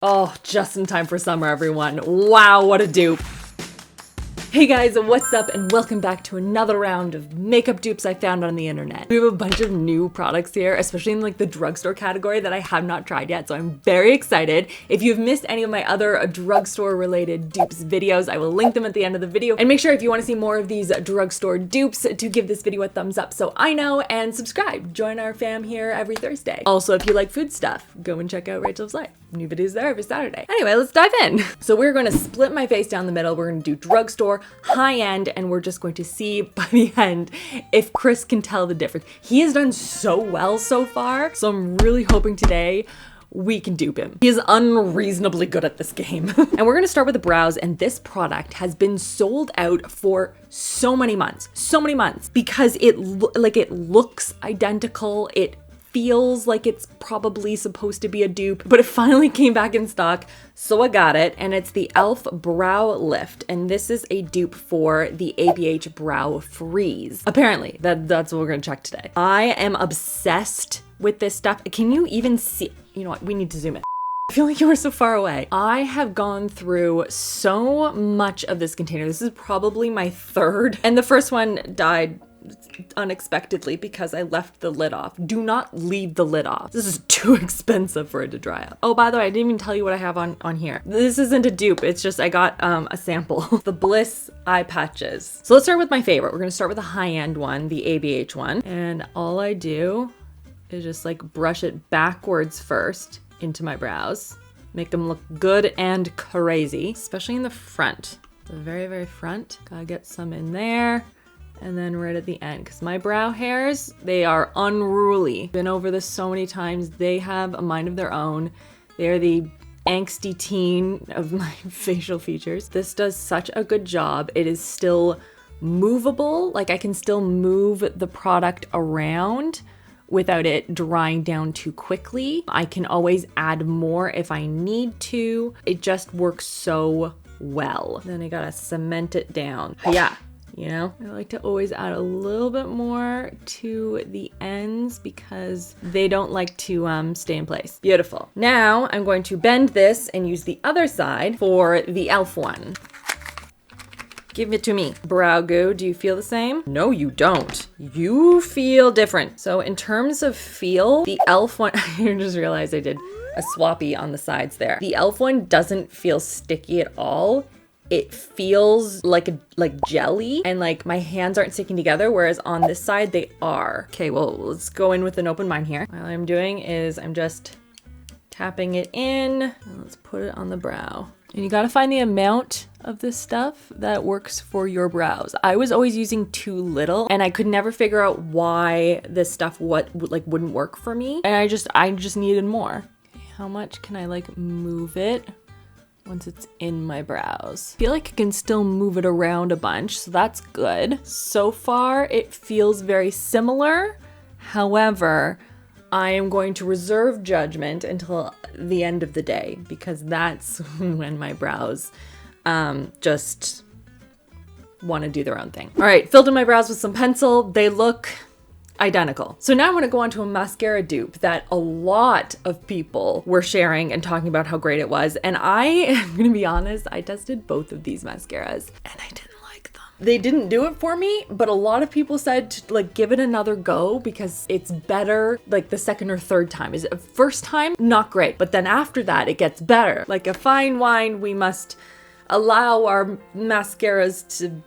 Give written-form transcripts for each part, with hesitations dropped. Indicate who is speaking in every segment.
Speaker 1: Oh, just in time for summer, everyone. Wow, what a dupe. Hey guys, what's up and welcome back to another round of makeup dupes I found on the internet. We have a bunch of new products here, especially in like the drugstore category that I have not tried yet, so I'm very excited. If you've missed any of my other drugstore related dupes videos, I will link them at the end of the video. And make sure if you want to see more of these drugstore dupes to give this video a thumbs up so I know, and subscribe. Join our fam here every Thursday. Also, if you like food stuff, go and check out RachhLoves Life. New videos there every Saturday. Anyway, let's dive in. So we're going to split my face down the middle. We're going to do drugstore, high end, and we're just going to see by the end if Chris can tell the difference. He has done so well so far, so I'm really hoping today we can dupe him. He is unreasonably good at this game. And we're gonna start with the brows, and this product has been sold out for so many months, because it looks identical. It feels like it's probably supposed to be a dupe, but it finally came back in stock, so I got it, and it's the e.l.f. Brow Lift, and this is a dupe for the ABH Brow Freeze. Apparently, that's what we're gonna check today. I am obsessed with this stuff. Can you even see? You know what? We need to zoom in. I feel like you were so far away. I have gone through so much of this container. This is probably my third, and the first one died unexpectedly because I left the lid off. Do not leave the lid off. This is too expensive for it to dry up. Oh, by the way, I didn't even tell you what I have on here. This isn't a dupe. It's just I got a sample. The Bliss eye patches. So let's start with my favorite. We're gonna start with the high-end one, the ABH one. And all I do is just like brush it backwards first into my brows. Make them look good and crazy, especially in the front. The very, very front. Gotta get some in there. And then right at the end, because my brow hairs, they are unruly. Been over this so many times. They have a mind of their own. They are the angsty teen of my facial features. This does such a good job. It is still movable. Like I can still move the product around without it drying down too quickly. I can always add more if I need to. It just works so well. Then I gotta cement it down. Yeah. You know, I like to always add a little bit more to the ends because they don't like to stay in place. Beautiful. Now I'm going to bend this and use the other side for the e.l.f. one. Give it to me. Brow goo, do you feel the same? No, you don't. You feel different. So in terms of feel, the e.l.f. one, I just realized I did a swappy on the sides there. The e.l.f. one doesn't feel sticky at all. It feels like jelly, and like my hands aren't sticking together, whereas on this side they are. Okay, well, let's go in with an open mind here. What I'm doing is I'm just tapping it in, and let's put it on the brow. And you gotta find the amount of this stuff that works for your brows. I was always using too little, and I could never figure out why this stuff wouldn't work for me, and I just needed more. Okay, how much can I like move it once it's in my brows? I feel like I can still move it around a bunch, so that's good. So far, it feels very similar. However, I am going to reserve judgment until the end of the day because that's when my brows just want to do their own thing. All right, filled in my brows with some pencil. They look identical. So now I want to go on to a mascara dupe that a lot of people were sharing and talking about how great it was. And I am going to be honest, I tested both of these mascaras and I didn't like them. They didn't do it for me, but a lot of people said to like give it another go because it's better like the second or third time. Is it first time? Not great. But then after that, it gets better. Like a fine wine, we must allow our mascaras to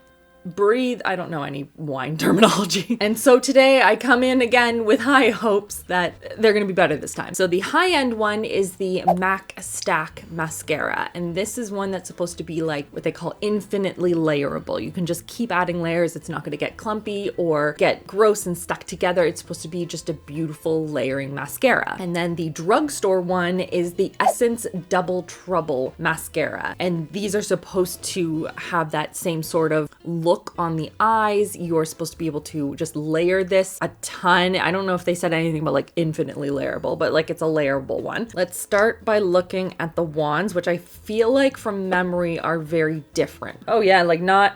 Speaker 1: breathe. I don't know any wine terminology. And so today I come in again with high hopes that they're gonna be better this time. So the high-end one is the Macstack Mascara. And this is one that's supposed to be like what they call infinitely layerable. You can just keep adding layers. It's not gonna get clumpy or get gross and stuck together. It's supposed to be just a beautiful layering mascara. And then the drugstore one is the Essence Double Trouble Mascara. And these are supposed to have that same sort of look on the eyes. You're supposed to be able to just layer this a ton. I don't know if they said anything about like infinitely layerable, but like it's a layerable one. Let's start by looking at the wands, which I feel like from memory are very different. Oh yeah, like not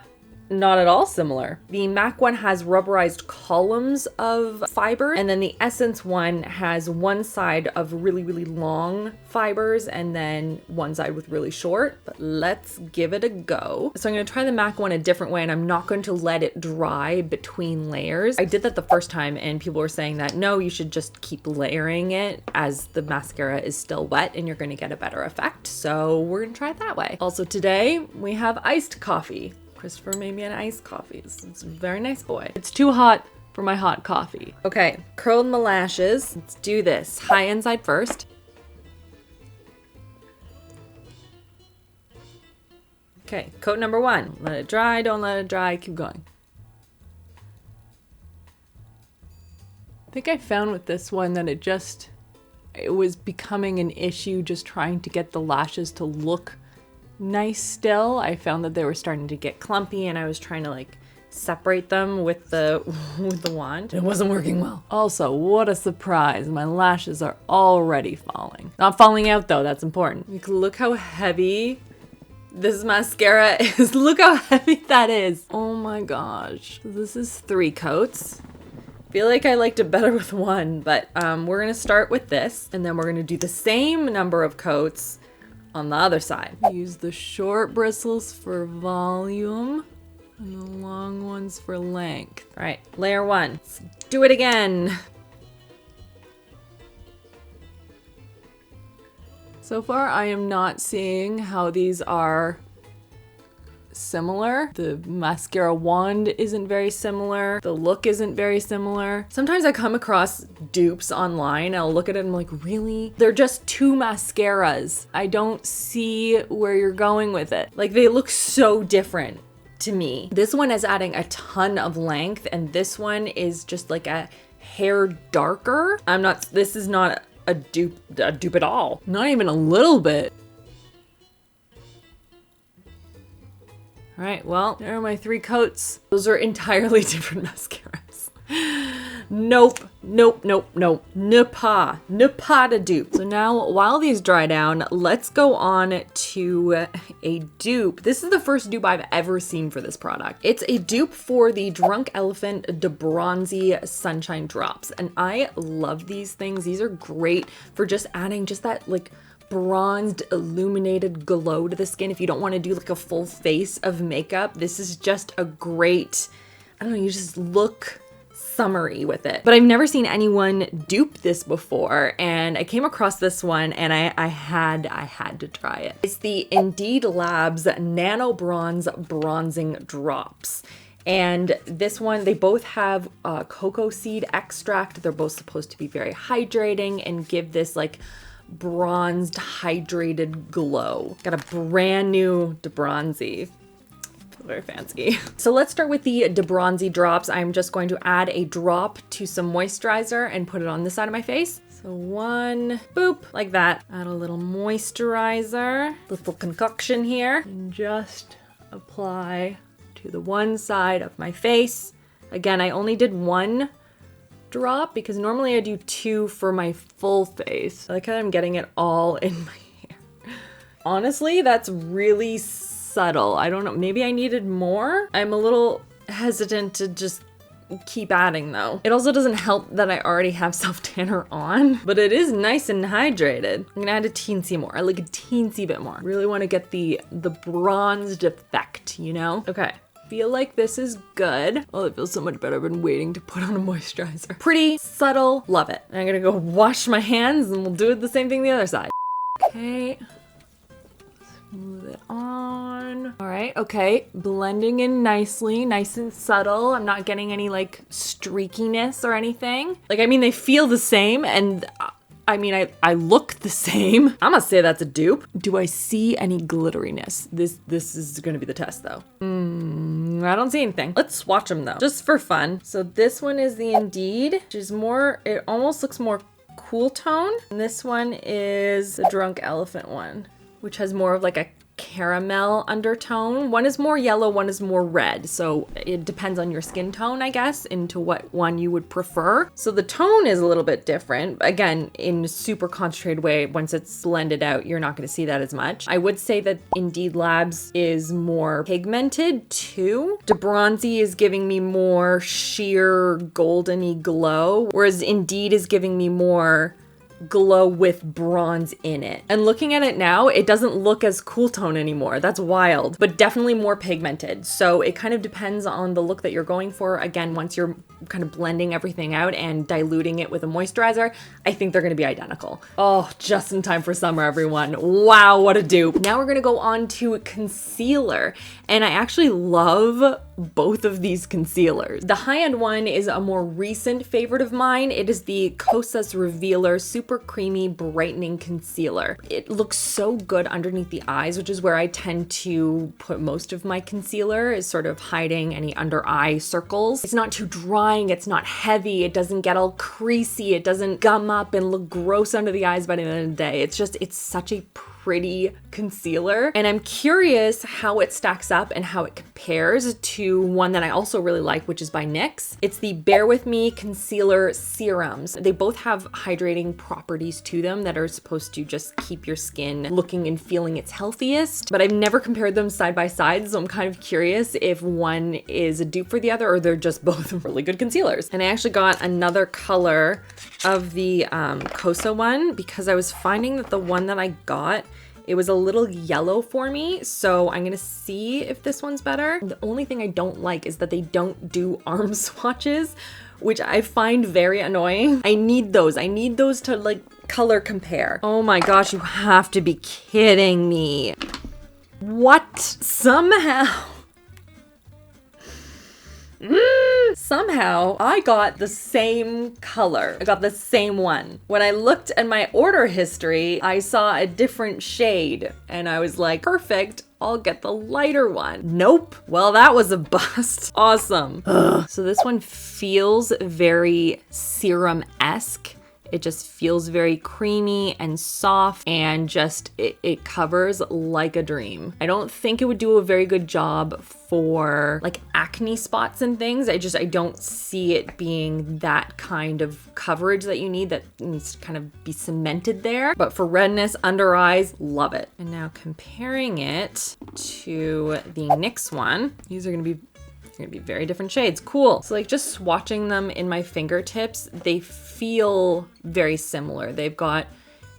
Speaker 1: not at all similar. The MAC one has rubberized columns of fiber, and then the Essence one has one side of really, really long fibers and then one side with really short. But let's give it a go. So I'm gonna try the MAC one a different way, and I'm not going to let it dry between layers. I did that the first time and people were saying that no, you should just keep layering it as the mascara is still wet and you're gonna get a better effect. So we're gonna try it that way. Also today we have iced coffee. Christopher made me an iced coffee. It's a very nice boy. It's too hot for my hot coffee. Okay, curled my lashes. Let's do this. High inside first. Okay, coat number one. Let it dry, don't let it dry, keep going. I think I found with this one that it was becoming an issue just trying to get the lashes to look nice still. I found that they were starting to get clumpy and I was trying to like separate them with the wand. It wasn't working well. Also, what a surprise. My lashes are already falling. Not falling out though, that's important. Look how heavy this mascara is. Look how heavy that is. Oh my gosh. This is 3 coats. I feel like I liked it better with one, but we're gonna start with this and then we're gonna do the same number of coats on the other side. Use the short bristles for volume and the long ones for length. All right, layer one. Let's do it again. So far, I am not seeing how these are similar. The mascara wand isn't very similar. The look isn't very similar. Sometimes I come across dupes online. I'll look at it and I'm like, really? They're just 2 mascaras. I don't see where you're going with it. Like they look so different to me. This one is adding a ton of length and this one is just like a hair darker. This is not a dupe at all. Not even a little bit. All right, well, there are my 3 coats. Those are entirely different mascaras. Nope, nope, nope, nope. Pas de dupe. So now, while these dry down, let's go on to a dupe. This is the first dupe I've ever seen for this product. It's a dupe for the Drunk Elephant De-Bronzy Sunshine Drops. And I love these things. These are great for just adding just that like bronzed illuminated glow to the skin. If you don't want to do like a full face of makeup, this is just a great, I don't know, you just look summery with it. But I've never seen anyone dupe this before and I came across this one and I had to try it. It's the Indeed Labs Nano Bronze Bronzing Drops. And this one, they both have cocoa seed extract. They're both supposed to be very hydrating and give this like bronzed, hydrated glow. Got a brand new De-Bronzy. Very fancy. So let's start with the De-Bronzy drops. I'm just going to add a drop to some moisturizer and put it on this side of my face. So 1 boop, like that. Add a little moisturizer, little concoction here, and just apply to the one side of my face. Again, I only did 1 drop because normally I do 2 for my full face. I like how I'm getting it all in my hair. Honestly, that's really subtle. I don't know, maybe I needed more. I'm a little hesitant to just keep adding though. It also doesn't help that I already have self-tanner on, but it is nice and hydrated. I'm gonna add a teensy more, like a teensy bit more. Really wanna get the bronzed effect, you know? Okay. Feel like this is good. Oh, it feels so much better. I've been waiting to put on a moisturizer. Pretty subtle, love it. I'm gonna go wash my hands and we'll do it the same thing the other side. Okay, smooth it on. All right, okay, blending in nicely, nice and subtle. I'm not getting any like streakiness or anything. Like, I mean, they feel the same and I mean, I look the same. I'm gonna say that's a dupe. Do I see any glitteriness? This is gonna be the test though. I don't see anything. Let's swatch them though, just for fun. So this one is the Indeed, which is more, it almost looks more cool tone. And this one is the Drunk Elephant one. which has more of like a caramel undertone. One is more yellow, one is more red. So it depends on your skin tone, I guess, into what one you would prefer. So the tone is a little bit different. Again, in a super concentrated way, once it's blended out, you're not going to see that as much. I would say that Indeed Labs is more pigmented too. D-Bronal is giving me more sheer goldeny glow, whereas Indeed is giving me more glow with bronze in it. And looking at it now, it doesn't look as cool tone anymore. That's wild, but definitely more pigmented. So it kind of depends on the look that you're going for. Again, once you're kind of blending everything out and diluting it with a moisturizer, I think they're going to be identical. Oh, just in time for summer, everyone. Wow, what a dupe. Now we're going to go on to concealer. And I actually love both of these concealers. The high-end one is a more recent favorite of mine. It is the Kosas Revealer Super Creamy Brightening Concealer. It looks so good underneath the eyes, which is where I tend to put most of my concealer, is sort of hiding any under eye circles. It's not too drying, it's not heavy, it doesn't get all creasy, it doesn't gum up and look gross under the eyes by the end of the day. It's such a pretty concealer, and I'm curious how it stacks up and how it compares to one that I also really like, which is by NYX. It's the Bare With Me Concealer Serums. They both have hydrating properties to them that are supposed to just keep your skin looking and feeling its healthiest, but I've never compared them side by side, so I'm kind of curious if one is a dupe for the other or they're just both really good concealers. And I actually got another color of the Kosa one because I was finding that the one that I got, it was a little yellow for me, so I'm gonna see if this one's better. The only thing I don't like is that they don't do arm swatches, which I find very annoying. I need those to like color compare. Oh my gosh, you have to be kidding me. What? Somehow I got the same color. I got the same one. When I looked at my order history, I saw a different shade and I was like, perfect, I'll get the lighter one. Nope. Well, that was a bust. Awesome. So this one feels very serum-esque. It just feels very creamy and soft and just, it covers like a dream. I don't think it would do a very good job for like acne spots and things. I don't see it being that kind of coverage that you need, that needs to kind of be cemented there. But for redness, under eyes, love it. And now comparing it to the NYX one, these are gonna be very different shades. Cool. So like just swatching them in my fingertips, they feel very similar. They've got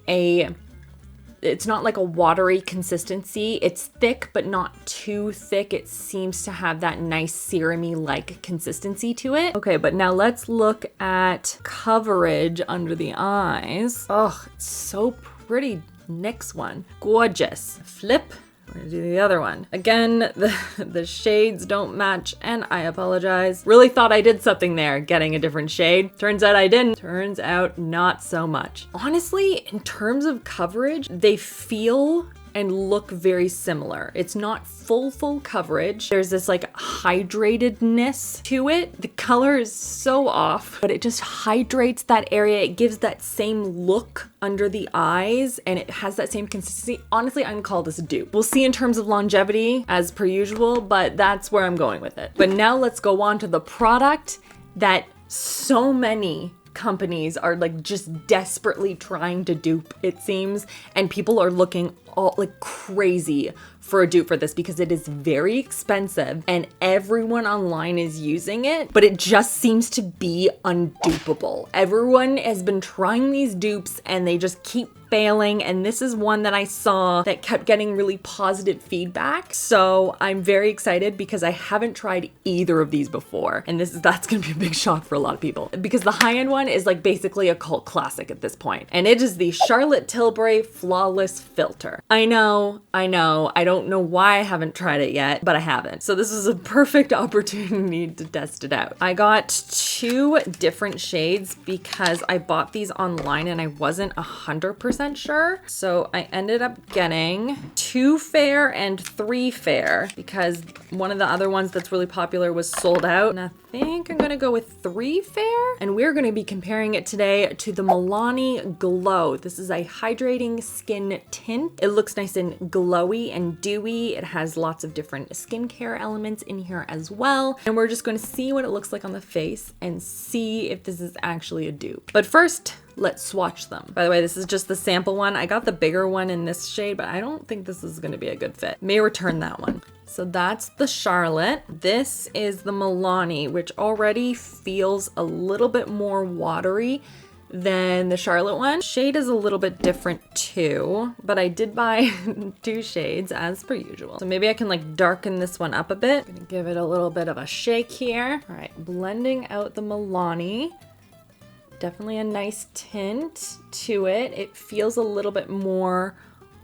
Speaker 1: it's not like a watery consistency. It's thick, but not too thick. It seems to have that nice serum-y like consistency to it. Okay, but now let's look at coverage under the eyes. Oh, it's so pretty. NYX one. Gorgeous. Flip. We're gonna do the other one. Again, the shades don't match and I apologize. Really thought I did something there, getting a different shade. Turns out I didn't. Turns out not so much. Honestly, in terms of coverage, they feel and look very similar. It's not full coverage. There's this like hydratedness to it. The color is so off, but it just hydrates that area. It gives that same look under the eyes and it has that same consistency. Honestly, I'm gonna call this a dupe. We'll see in terms of longevity as per usual, but that's where I'm going with it. But now let's go on to the product that so many companies are like just desperately trying to dupe, it seems, and people are looking all like crazy for a dupe for this because it is very expensive and everyone online is using it, but it just seems to be undupable. Everyone has been trying these dupes and they just keep failing, and this is one that I saw that kept getting really positive feedback. So I'm very excited because I haven't tried either of these before, and that's gonna be a big shock for a lot of people because the high-end one is like basically a cult classic at this point, and it is the Charlotte Tilbury Flawless Filter. I know, I don't know why I haven't tried it yet, but I haven't. So this is a perfect opportunity to test it out. I got 2 different shades because I bought these online and I wasn't 100% sure. So I ended up getting 2 fair and 3 fair because one of the other ones that's really popular was sold out. And I think I'm gonna go with 3 fair. And we're gonna be comparing it today to the Milani Glow. This is a hydrating skin tint. It looks nice and glowy and dewy. It has lots of different skincare elements in here as well. And we're just gonna see what it looks like on the face and see if this is actually a dupe. But first, let's swatch them. By the way, this is just the sample one. I got the bigger one in this shade, but I don't think this is gonna be a good fit. May return that one. So that's the Charlotte. This is the Milani, which already feels a little bit more watery than the Charlotte one. Shade is a little bit different too, but I did buy 2 shades as per usual. So maybe I can like darken this one up a bit. I'm gonna give it a little bit of a shake here. All right, blending out the Milani. Definitely a nice tint to it. It feels a little bit more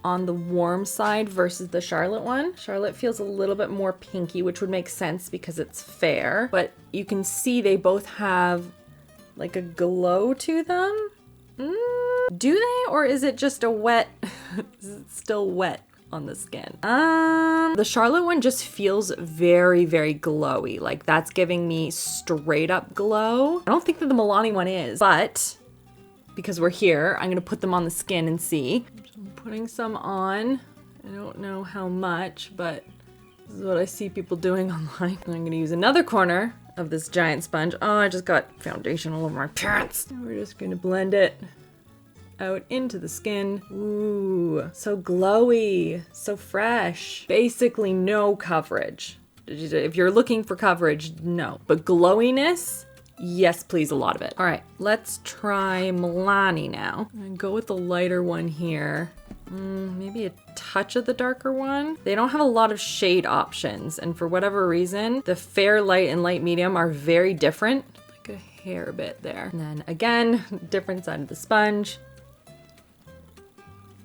Speaker 1: on the warm side versus the Charlotte one. Charlotte feels a little bit more pinky, which would make sense because it's fair, but you can see they both have like a glow to them. Do they, or is it just a wet, is it still wet on the skin? The Charlotte one just feels very, very glowy. Like that's giving me straight up glow. I don't think that the Milani one is, but because we're here, I'm gonna put them on the skin and see. I'm putting some on. I don't know how much, but this is what I see people doing online. I'm gonna use another corner of this giant sponge. Oh, I just got foundation all over my pants. And we're just gonna blend it out into the skin. Ooh, so glowy, so fresh. Basically no coverage. If you're looking for coverage, no. But glowiness, yes, please, a lot of it. All right, let's try Milani now. I'm gonna go with the lighter one here. Maybe a touch of the darker one. They don't have a lot of shade options, and for whatever reason, the fair, light, and light medium are very different. Like a hair bit there. And then again, different side of the sponge.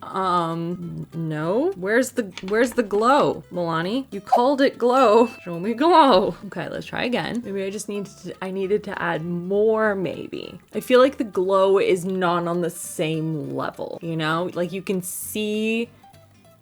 Speaker 1: No. Where's the glow, Milani? You called it glow. Show me glow. Okay, let's try again. Maybe I needed to add more, maybe. I feel like the glow is not on the same level, you know? Like you can see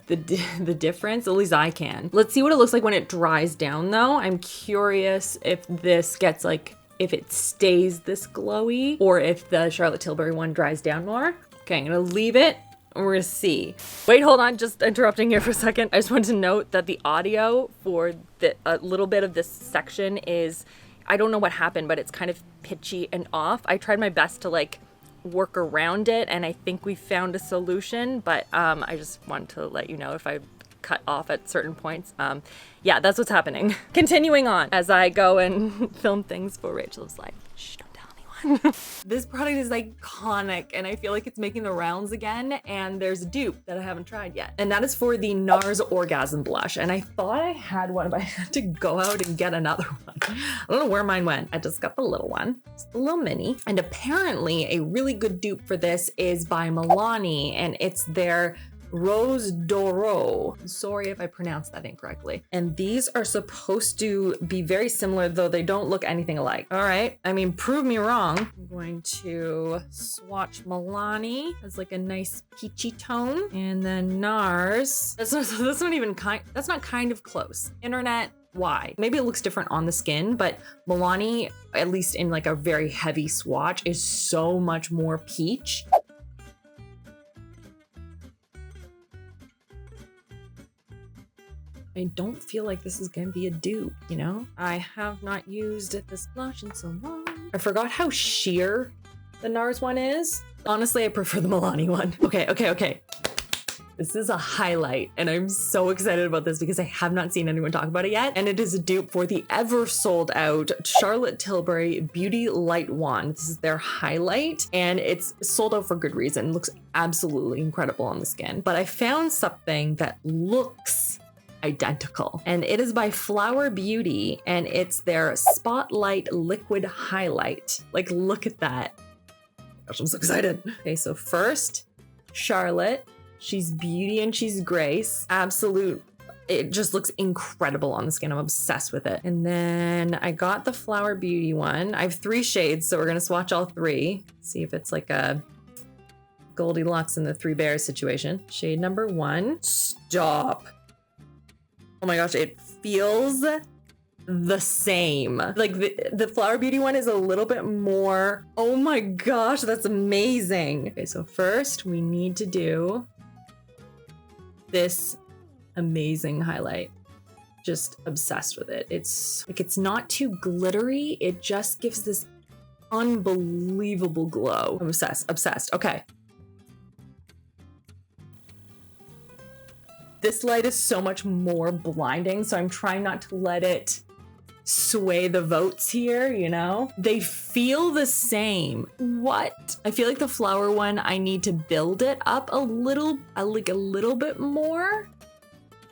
Speaker 1: the difference, at least I can. Let's see what it looks like when it dries down though. I'm curious if this gets like, if it stays this glowy or if the Charlotte Tilbury one dries down more. Okay, I'm gonna leave it. We're gonna see. Wait, hold on, just interrupting here for a second. I just wanted to note that the audio for a little bit of this section is, I don't know what happened, but it's kind of pitchy and off. I tried my best to like work around it and I think we found a solution, but I just wanted to let you know if I cut off at certain points. Yeah, that's what's happening. Continuing on as I go and film things for RachhLoves Life. Shh, don't tell anyone. This product is iconic and I feel like it's making the rounds again, and there's a dupe that I haven't tried yet. And that is for the NARS Orgasm Blush. And I thought I had one, but I had to go out and get another one. I don't know where mine went. I just got the little one. It's the little mini. And apparently a really good dupe for this is by Milani, and it's their Rose Doro. Sorry if I pronounced that incorrectly. And these are supposed to be very similar, though they don't look anything alike. All right, I mean, prove me wrong. I'm going to swatch Milani as like a nice peachy tone, and then NARS. That's not even kind. That's not kind of close. Internet. Why? Maybe it looks different on the skin, but Milani, at least in like a very heavy swatch, is so much more peach. I don't feel like this is gonna be a dupe, you know? I have not used this blush in so long. I forgot how sheer the NARS one is. Honestly, I prefer the Milani one. Okay. This is a highlight, and I'm so excited about this because I have not seen anyone talk about it yet. And it is a dupe for the ever sold out Charlotte Tilbury Beauty Light Wand. This is their highlight, and it's sold out for good reason. It looks absolutely incredible on the skin. But I found something that looks identical, and it is by Flower Beauty, and it's their Spotlight Liquid Highlight. Like, look at that. Gosh, I'm so excited. Okay, so first, Charlotte. She's beauty and she's grace. Absolute. It just looks incredible on the skin. I'm obsessed with it. And then I got the Flower Beauty one. I have 3 shades, so we're gonna swatch all 3. See if it's like a Goldilocks and the Three Bears situation. Shade number 1. Stop. Oh my gosh, it feels the same. Like the Flower Beauty one is a little bit more. Oh my gosh, that's amazing. Okay, so first we need to do this amazing highlight. Just obsessed with it. It's like, it's not too glittery. It just gives this unbelievable glow. I'm obsessed. Okay. This light is so much more blinding, so I'm trying not to let it sway the votes here, you know? They feel the same. What? I feel like the flower one, I need to build it up a little bit more.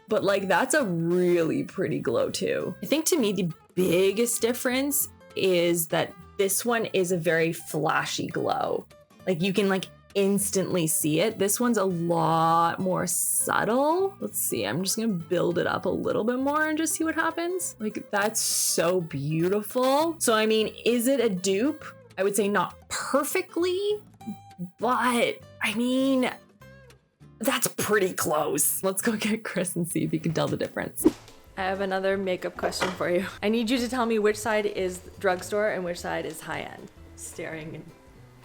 Speaker 1: But like, that's a really pretty glow too. I think to me, the biggest difference is that this one is a very flashy glow. Like you can like instantly see it. This one's a lot more subtle. Let's see, I'm just gonna build it up a little bit more and just see what happens. Like, that's so beautiful. So I mean, is it a dupe? I would say not perfectly, but I mean, that's pretty close. Let's go get Chris and see if he can tell the difference. I have another makeup question for you. I need you to tell me which side is drugstore and which side is high-end. Staring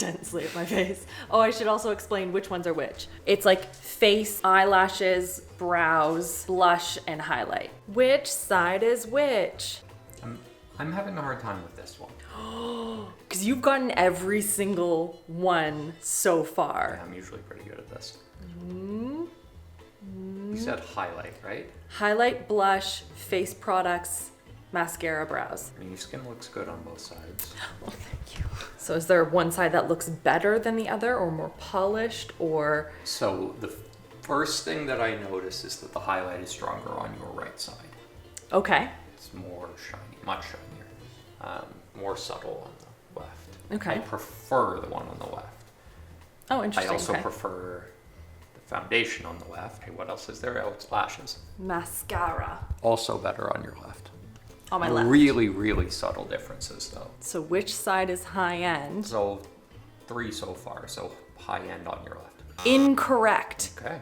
Speaker 1: intensely at my face. Oh, I should also explain which ones are which. It's like face, eyelashes, brows, blush, and highlight. Which side is which?
Speaker 2: I'm having a hard time with this one.
Speaker 1: Because you've gotten every single one so far.
Speaker 2: Yeah, I'm usually pretty good at this. You said highlight, right?
Speaker 1: Highlight, blush, face products, mascara, brows.
Speaker 2: I mean, your skin looks good on both sides.
Speaker 1: Oh, thank you. So is there one side that looks better than the other or more polished or?
Speaker 2: So the first thing that I notice is that the highlight is stronger on your right side.
Speaker 1: Okay.
Speaker 2: It's more shiny, much shinier, more subtle on the left.
Speaker 1: Okay.
Speaker 2: I prefer the one on the left.
Speaker 1: Oh, interesting.
Speaker 2: I also
Speaker 1: okay.
Speaker 2: prefer the foundation on the left. Hey, what else is there? Oh, it's lashes.
Speaker 1: Mascara.
Speaker 2: Also better on your left.
Speaker 1: On my left.
Speaker 2: Really, really subtle differences though.
Speaker 1: So which side is high end?
Speaker 2: So 3 so far, so high end on your left.
Speaker 1: Incorrect.
Speaker 2: Okay.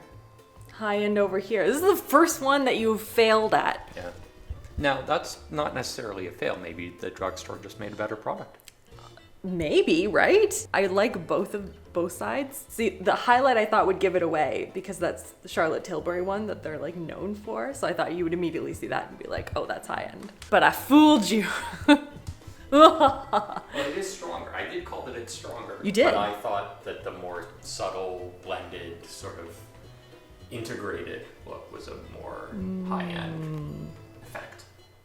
Speaker 1: High end over here. This is the first one that you've failed at.
Speaker 2: Yeah. Now, that's not necessarily a fail. Maybe the drugstore just made a better product.
Speaker 1: Maybe, right? I like both sides. See, the highlight I thought would give it away because that's the Charlotte Tilbury one that they're like known for. So I thought you would immediately see that and be like, oh, that's high end. But I fooled you.
Speaker 2: Well, it is stronger. I did call that it's stronger.
Speaker 1: You did.
Speaker 2: But I thought that the more subtle, blended, sort of integrated look was a more high-end effect.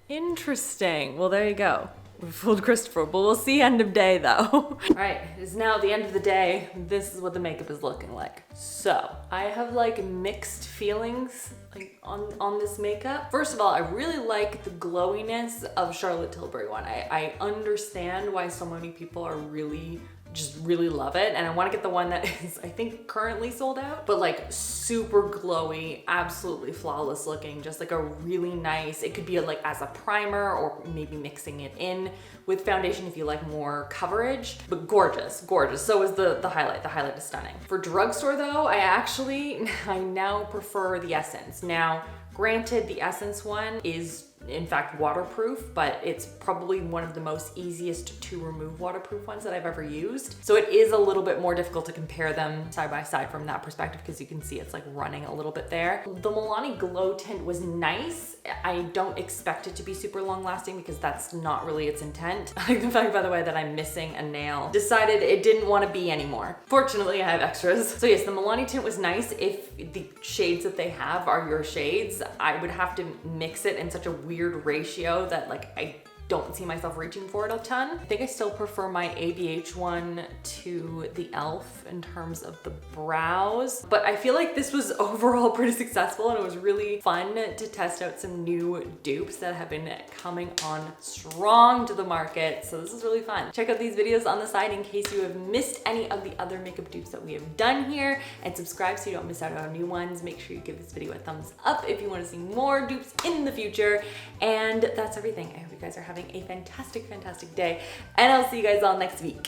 Speaker 1: Interesting. Well, there you go. We fooled Christopher, but we'll see end of day though. All right, it's now the end of the day. This is what the makeup is looking like. So I have like mixed feelings like on this makeup. First of all, I really like the glowiness of Charlotte Tilbury one. I understand why so many people are really love it, and I want to get the one that is I think currently sold out, but like super glowy, absolutely flawless looking, just like a really nice, it could be like as a primer or maybe mixing it in with foundation if you like more coverage, but gorgeous. So is the highlight is stunning. For drugstore though, I now prefer the Essence. Now granted, the Essence one is in fact waterproof, but it's probably one of the most easiest to remove waterproof ones that I've ever used. So it is a little bit more difficult to compare them side by side from that perspective because you can see it's like running a little bit there. The Milani Glow Tint was nice. I don't expect it to be super long lasting because that's not really its intent. I like the fact, by the way, that I'm missing a nail. Decided it didn't want to be anymore. Fortunately, I have extras. So yes, the Milani Tint was nice. If the shades that they have are your shades, I would have to mix it in such a weird ratio that like I don't see myself reaching for it a ton. I think I still prefer my ABH one to the e.l.f. in terms of the brows, but I feel like this was overall pretty successful and it was really fun to test out some new dupes that have been coming on strong to the market. So this is really fun. Check out these videos on the side in case you have missed any of the other makeup dupes that we have done here, and subscribe so you don't miss out on new ones. Make sure you give this video a thumbs up if you want to see more dupes in the future. And that's everything. I hope you guys are having a fantastic day, and I'll see you guys all next week.